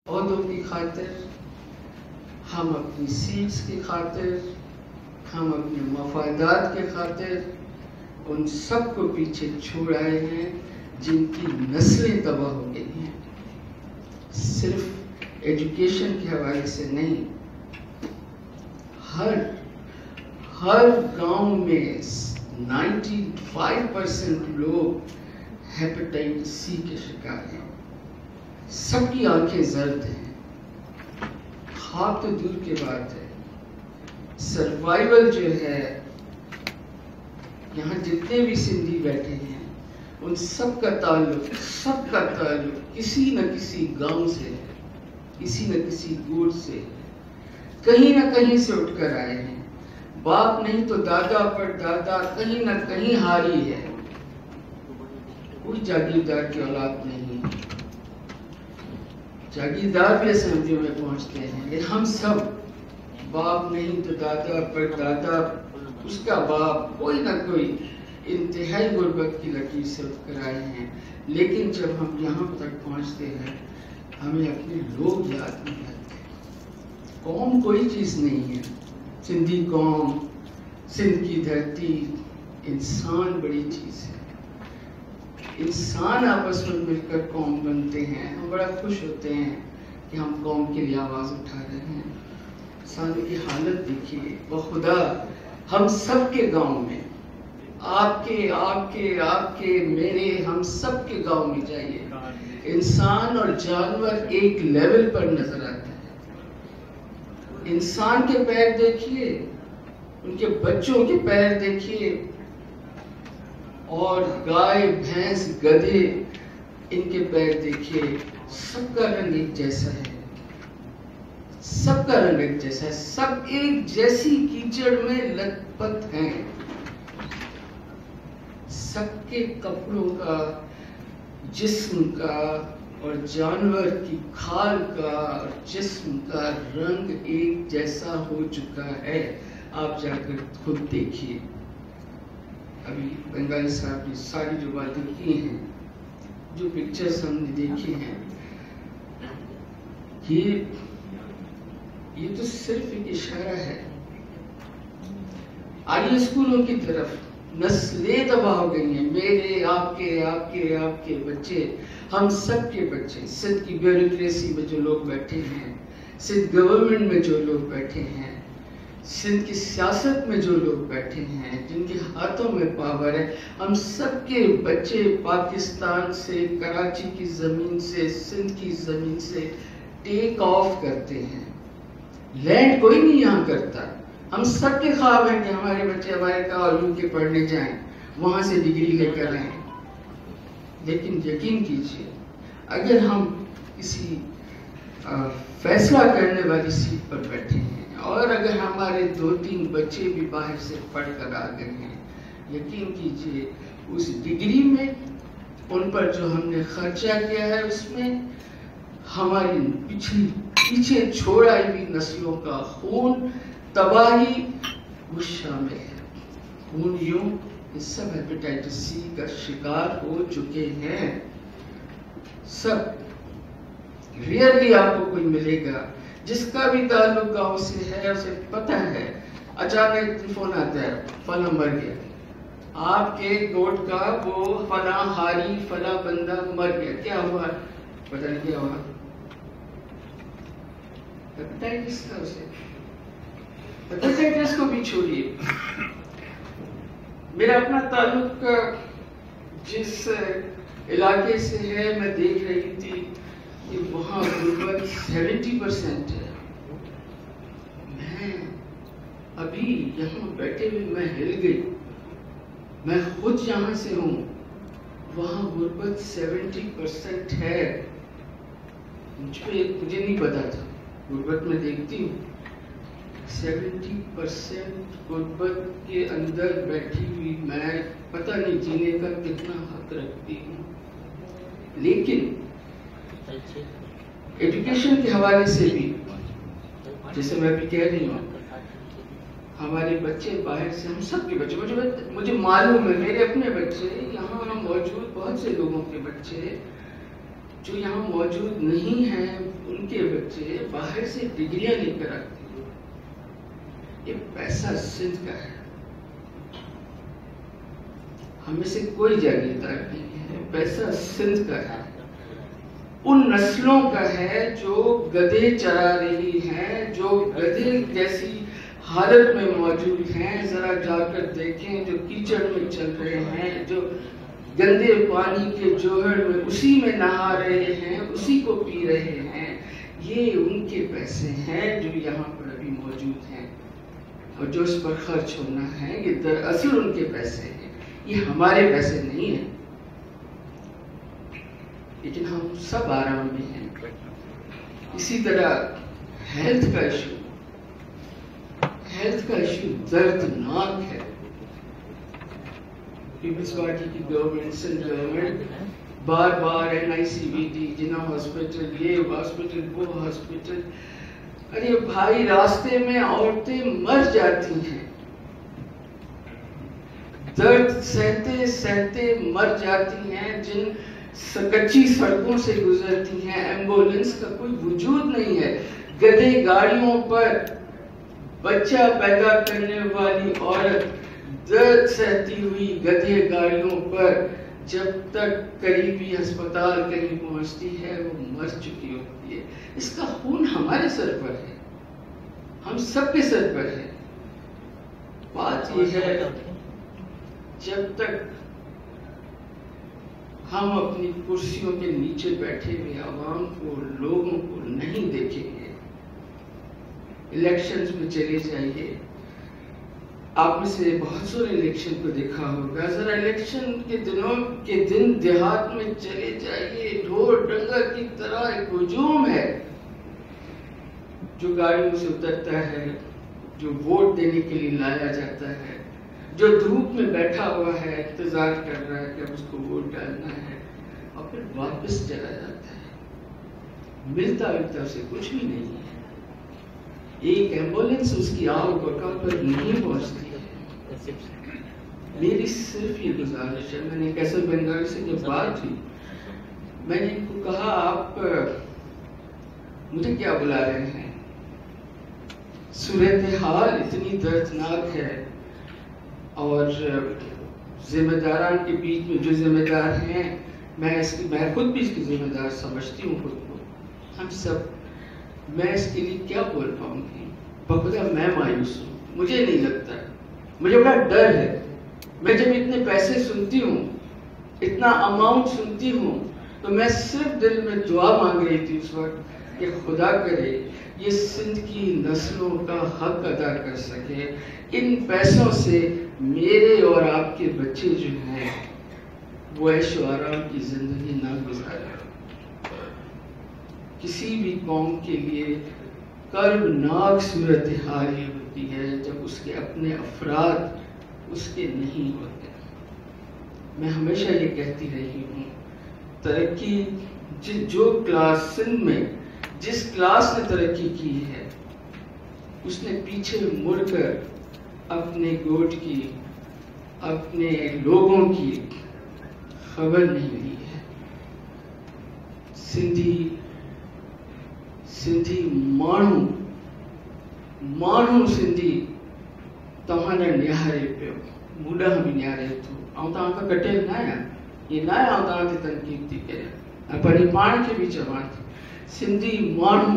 عہدوں کی خاطر، ہم اپنی سیٹس کی خاطر، ہم اپنے مفادات کے خاطر ان سب کو پیچھے چھوڑ آئے ہیں جن کی نسلیں تباہ ہو گئی ہیں. صرف ایجوکیشن کے حوالے سے نہیں، ہر گاؤں میں 95% لوگ ہیپاٹائٹس سی کے شکار ہیں. سب کی آنکھیں زرد ہیں. خواب تو دور کی بات ہے، سروائیول جو ہے، یہاں جتنے بھی سندھی بیٹھے ہیں ان سب کا تعلق کسی نہ کسی گاؤں سے ہے، کسی نہ کسی گوٹ سے، کہیں نہ کہیں سے اٹھ کر آئے ہیں. باپ نہیں تو دادا پر دادا کہیں نہ کہیں ہاری ہے. کوئی جاگیردار کی اولاد نہیں. جاگیردار بھی اسمبلیوں میں پہنچتے ہیں، لیکن ہم سب باپ نہیں تو دادا پر دادا، اس کا باپ، کوئی نہ کوئی انتہائی غربت کی لکیر سے اٹھ کر آئے ہیں. لیکن جب ہم یہاں تک پہنچتے ہیں ہمیں اپنے لوگ یاد نہیں آتے. قوم کوئی چیز نہیں ہے، سندھی قوم، سندھ کی دھرتی، انسان بڑی چیز ہے. انسان آپس میں مل کر قوم بنتے ہیں. ہم بڑا خوش ہوتے ہیں کہ ہم قوم کے لیے آواز اٹھا رہے ہیں. انسانوں کی حالت دیکھیے، بخدا ہم سب کے گاؤں میں، آپ کے میرے، ہم سب کے گاؤں میں جائیے، انسان اور جانور ایک لیول پر نظر آتا ہے. انسان کے پیر دیکھیے، ان کے بچوں کے پیر دیکھیے، اور گائے، بھینس، گدھے، ان کے پیر دیکھیے. سب کا رنگ ایک جیسا ہے، سب کا رنگ ایک جیسا ہے. سب ایک جیسی کیچڑ میں لت پت ہیں. سب کے کپڑوں کا، جسم کا اور جانور کی کھال کا اور جسم کا رنگ ایک جیسا ہو چکا ہے. آپ جا کر خود دیکھیے. ابھی بنگالی صاحب نے ساری جو باتیں کی ہیں، جو پکچرز ہم نے دیکھی ہیں، یہ تو صرف ایک اشارہ ہے. آئیے اسکولوں کی طرف. نسلیں تباہ ہو گئی ہیں. میرے، آپ کے بچے، ہم سب کے بچے. سندھ کی بیوروکریسی میں جو لوگ بیٹھے ہیں، سندھ گورنمنٹ میں جو لوگ بیٹھے ہیں، سندھ کی سیاست میں جو لوگ بیٹھے ہیں، جن کے ہاتھوں میں پاور ہے، ہم سب کے بچے پاکستان سے، کراچی کی زمین سے، سندھ کی زمین سے ٹیک آف کرتے ہیں. لینڈ کوئی نہیں یہاں کرتا. ہم سب کے خواب ہیں کہ ہمارے بچے امریکہ اور UK پڑھنے جائیں، وہاں سے ڈگری لے کر آئیں. لیکن یقین کیجیے، اگر ہم کسی فیصلہ کرنے والی سیٹ پر بیٹھے ہیں اور اگر ہمارے 2-3 بچے بھی باہر سے پڑھ کر آ گئے ہیں، یقین کیجیے اس ڈگری میں، ان پر جو ہم نے خرچہ کیا ہے، اس میں ہماری پیچھے چھوڑ آئی ہوئی نسلوں کا خون، تباہی وہ شامل ہے. خون یوں کہ سب ہیپاٹائٹس سی کا شکار ہو چکے ہیں. سب. ریئرلی آپ کو کوئی ملے گا جس کا بھی تعلق گاؤں سے ہے، اسے پتہ ہے، اچانک فون آتا ہے فلاں مر گیا، آپ کے گوٹ کا وہ فلاں ہاری، فلاں بندہ مر گیا. کیا ہوا؟ پتہ نہیں کیا ہوا. ہیپاٹائٹس کا. اسے ہیپاٹائٹس کو بھی چھوڑیے. میرا اپنا تعلق جس علاقے سے ہے، میں دیکھ رہی تھی کہ وہاں غربت 70% ہے. میں ابھی یہاں بیٹھے ہوئے میں ہل گئی. میں خود یہاں سے ہوں. وہاں غربت 70% ہے. مجھے نہیں پتا تھا. غربت میں دیکھتی ہوں 70% غربت کے اندر بیٹھی ہوئی میں پتہ نہیں جینے کا کتنا حق رکھتی ہوں. لیکن ایجوکیشن کے حوالے سے بھی، جیسے میں بھی کہہ رہی ہوں، ہمارے بچے باہر سے، ہم سب کے بچے، مجھے معلوم ہے، میرے اپنے بچے یہاں موجود، بہت سے لوگوں کے بچے جو یہاں موجود نہیں ہیں، ان کے بچے باہر سے ڈگریاں لے کر آتے ہیں. یہ پیسہ سندھ کا ہے, ہمیں سے کوئی جاگیردار نہیں ہے, پیسہ سندھ کا ہے, ان نسلوں کا ہے جو گدھے چرا رہی ہیں, جو گدھے جیسی حالت میں موجود ہیں. ذرا جا کر دیکھیں, جو کیچڑ میں چل رہے ہیں, جو گندے پانی کے جوہر میں اسی میں نہا رہے ہیں, اسی کو پی رہے ہیں. یہ ان کے پیسے ہیں جو یہاں پر ابھی موجود ہیں, اور جو اس پر خرچ ہونا ہے یہ دراصل ان کے پیسے ہیں, یہ ہمارے پیسے نہیں ہیں. لیکن ہم سب آرام میں ہیں. اسی طرح ہیلتھ کا ایشو دردناک ہے. پیپلز پارٹی کی گورنمنٹ, سندھ گورنمنٹ بار بار NICVD, جناح ہاسپٹل, یہ ہاسپٹل, وہ ہاسپٹل. ارے بھائی, راستے میں عورتیں مر جاتی ہیں, درد سہتے سہتے مر جاتی ہیں, جن کچی سڑکوں سے گزرتی ہیں. ایمبولینس کا کوئی وجود نہیں ہے. گدھے گاڑیوں پر بچہ پیدا کرنے والی عورت درد سہتی ہوئی گدھے گاڑیوں پر جب تک قریبی ہسپتال کہیں پہنچتی ہے وہ مر چکی ہوتی ہے. اس کا خون ہمارے سر پر ہے, ہم سب کے سر پر ہے. بات یہ ہے جب تک ہم اپنی کرسیوں کے نیچے بیٹھے ہوئے عوام کو, لوگوں کو نہیں دیکھیں گے. الیکشنز میں چلے جائیے, آپ میں سے بہت سارے الیکشن کو دیکھا ہوگا. ذرا الیکشن کے دنوں کے دن دیہات میں چلے جائیے, ڈھول ڈنگر کی طرح ایک ہجوم ہے جو گاڑیوں سے اترتا ہے, جو ووٹ دینے کے لیے لایا جاتا ہے, جو دھوپ میں بیٹھا ہوا ہے, انتظار کر رہا ہے کہ اب اس کو ووٹ ڈالنا ہے, اور پھر واپس چلا جاتا ہے. ملتا اسے کچھ بھی نہیں ہے. ایک ایمبولینس اس کی آؤ بکا پر نہیں پہنچتی ہے. میری صرف یہ گزارش ہے. میں نے کیسر بنگالی سے جب بات ہوئی, میں نے ان کو کہا آپ مجھے کیا بلا رہے ہیں, صورتحال اتنی دردناک ہے, اور ذمہ داران کے بیچ میں جو ذمہ دار ہیں, میں خود بھی اس کی ذمہ دار سمجھتی ہوں خود کو, ہم سب. میں اس کے لیے کیا بول پاؤں گی؟ بخدا میں مایوس ہوں. مجھے نہیں لگتا, مجھے بڑا ڈر ہے. میں جب اتنے پیسے سنتی ہوں, اتنا اماؤنٹ سنتی ہوں, تو میں صرف دل میں دعا مانگ رہی تھی اس وقت کہ خدا کرے یہ سندھ کی نسلوں کا حق ادا کر سکے. ان پیسوں سے میرے اور آپ کے بچے جو ہیں وہ عیش و آرام کی زندگی نہ گزارے. کسی بھی قوم کے لیے کربناک صورتحال یہ ہوتی ہے جب اس کے اپنے افراد اس کے نہیں ہوتے. میں ہمیشہ یہ کہتی رہی ہوں, ترقی جو کلاس سندھ میں جس کلاس نے ترقی کی ہے اس نے پیچھے مڑ کر اپنے گوٹ کی, اپنے لوگوں کی خبر نہیں لی ہے. سندھی مانو سندھی تمہارا نیارے پیو, موڈا بھی نیارے تو آؤں تاں کا کٹے نہ آیا, یہ نہ آیا آؤں تاں کی تنقید تھی کرے, پڑھی پان کے بھی چوان تھی. سندھی مانو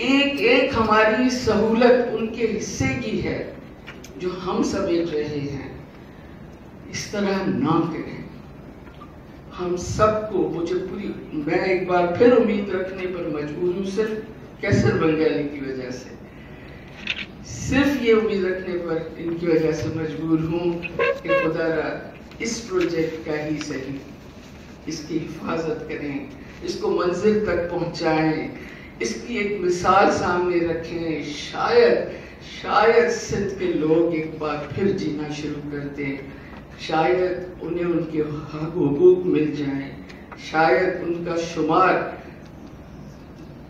ایک ایک ہماری سہولت ان کے حصے کی ہے جو ہم سمیٹ رہے ہیں. اس طرح نہ کریں. ہم سب کو میں ایک بار پھر امید رکھنے پر مجبور ہوں، صرف کیسر بنگالی کی وجہ سے، صرف یہ امید رکھنے پر ان کی وجہ سے مجبور ہوں کہ خدا را اس پروجیکٹ کا ہی صحیح، اس کی حفاظت کریں، اس کو منزل تک پہنچائیں، اس کی ایک مثال سامنے رکھیں. شاید سندھ کے لوگ ایک بار پھر جینا شروع کر دیں، شاید انہیں ان کے حقوق مل جائیں، شاید ان کا شمار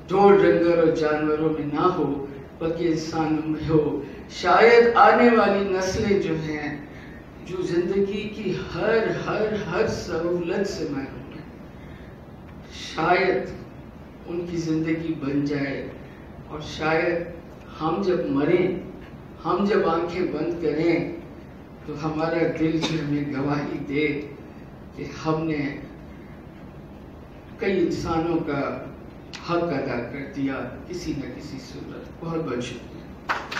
ڈھول ڈنگر اور جانوروں میں نہ ہو بلکہ انسانوں میں ہو. شاید آنے والی نسلیں جو ہیں، جو زندگی کی ہر سہولت سے محروم ہیں، شاید ان کی زندگی بن جائے. اور شاید ہم جب مریں، ہم جب آنکھیں بند کریں تو ہمارا دل جو ہمیں گواہی دے کہ ہم نے کئی انسانوں کا حق ادا کر دیا کسی نہ کسی صورت. بہت بہت شکریہ.